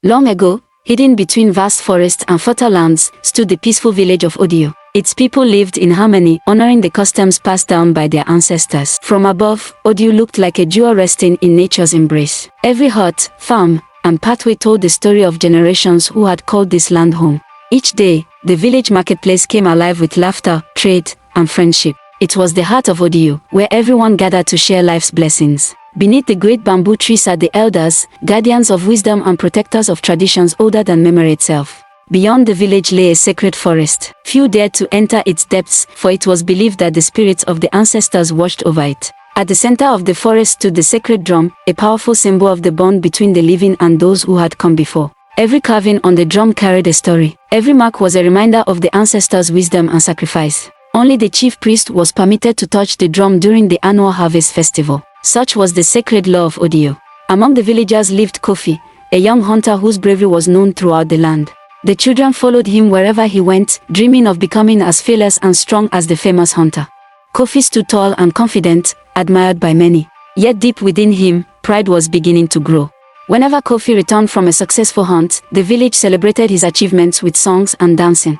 Long ago, hidden between vast forests and fertile lands, stood the peaceful village of Odio. Its people lived in harmony, honoring the customs passed down by their ancestors. From above, Odio looked like a jewel resting in nature's embrace. Every hut, farm, and pathway told the story of generations who had called this land home. Each day, the village marketplace came alive with laughter, trade, and friendship. It was the heart of Odio, where everyone gathered to share life's blessings. Beneath the great bamboo tree sat the elders, guardians of wisdom and protectors of traditions older than memory itself. Beyond the village lay a sacred forest. Few dared to enter its depths, for it was believed that the spirits of the ancestors watched over it. At the center of the forest stood the sacred drum, a powerful symbol of the bond between the living and those who had come before. Every carving on the drum carried a story. Every mark was a reminder of the ancestors' wisdom and sacrifice. Only the chief priest was permitted to touch the drum during the annual harvest festival. Such was the sacred law of Odio. Among the villagers lived Kofi, a young hunter whose bravery was known throughout the land. The children followed him wherever he went, dreaming of becoming as fearless and strong as the famous hunter. Kofi stood tall and confident, admired by many. Yet deep within him, pride was beginning to grow. Whenever Kofi returned from a successful hunt, the village celebrated his achievements with songs and dancing.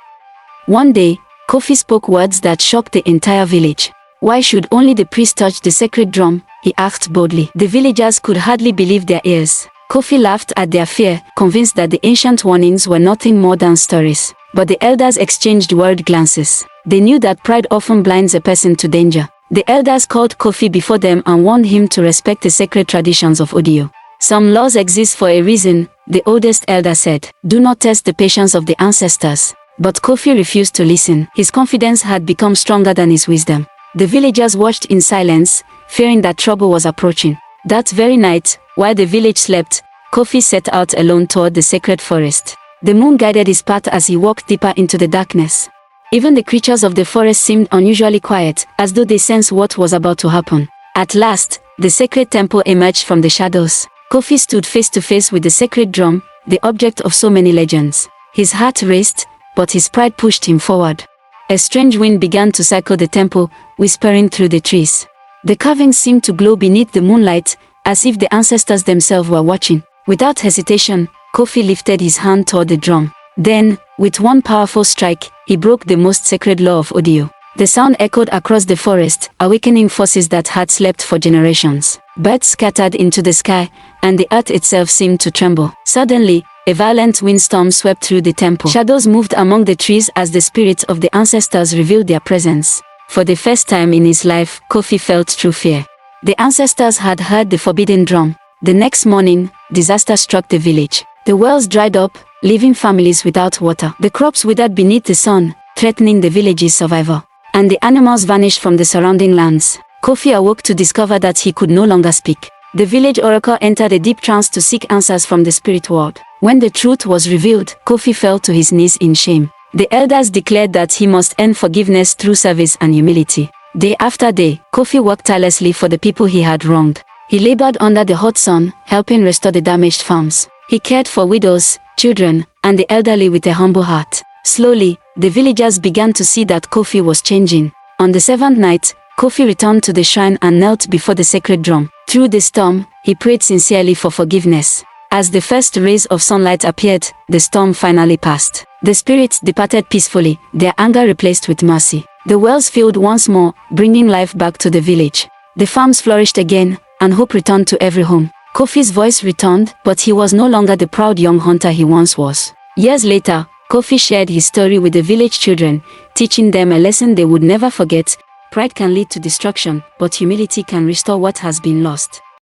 One day, Kofi spoke words that shocked the entire village. "Why should only the priest touch the sacred drum?" he asked boldly. The villagers could hardly believe their ears. Kofi laughed at their fear, convinced that the ancient warnings were nothing more than stories. But the elders exchanged worried glances. They knew that pride often blinds a person to danger. The elders called Kofi before them and warned him to respect the sacred traditions of Odio. "Some laws exist for a reason," the oldest elder said. "Do not test the patience of the ancestors." But Kofi refused to listen. His confidence had become stronger than his wisdom. The villagers watched in silence, fearing that trouble was approaching. That very night, while the village slept, Kofi set out alone toward the sacred forest. The moon guided his path as he walked deeper into the darkness. Even the creatures of the forest seemed unusually quiet, as though they sensed what was about to happen. At last, the sacred temple emerged from the shadows. Kofi stood face to face with the sacred drum, the object of so many legends. His heart raced, but his pride pushed him forward. A strange wind began to circle the temple, whispering through the trees. The carvings seemed to glow beneath the moonlight, as if the ancestors themselves were watching. Without hesitation, Kofi lifted his hand toward the drum. Then, with one powerful strike, he broke the most sacred law of Odio. The sound echoed across the forest, awakening forces that had slept for generations. Birds scattered into the sky, and the earth itself seemed to tremble. Suddenly, a violent windstorm swept through the temple. Shadows moved among the trees as the spirits of the ancestors revealed their presence. For the first time in his life, Kofi felt true fear. The ancestors had heard the forbidden drum. The next morning, disaster struck the village. The wells dried up, leaving families without water. The crops withered beneath the sun, threatening the village's survival. And the animals vanished from the surrounding lands. Kofi awoke to discover that he could no longer speak. The village oracle entered a deep trance to seek answers from the spirit world. When the truth was revealed, Kofi fell to his knees in shame. The elders declared that he must earn forgiveness through service and humility. Day after day, Kofi worked tirelessly for the people he had wronged. He labored under the hot sun, helping restore the damaged farms. He cared for widows, children, and the elderly with a humble heart. Slowly, the villagers began to see that Kofi was changing. On the seventh night, Kofi returned to the shrine and knelt before the sacred drum. Through the storm, he prayed sincerely for forgiveness. As the first rays of sunlight appeared, the storm finally passed. The spirits departed peacefully, their anger replaced with mercy. The wells filled once more, bringing life back to the village. The farms flourished again, and hope returned to every home. Kofi's voice returned, but he was no longer the proud young hunter he once was. Years later, Kofi shared his story with the village children, teaching them a lesson they would never forget. Pride can lead to destruction, but humility can restore what has been lost.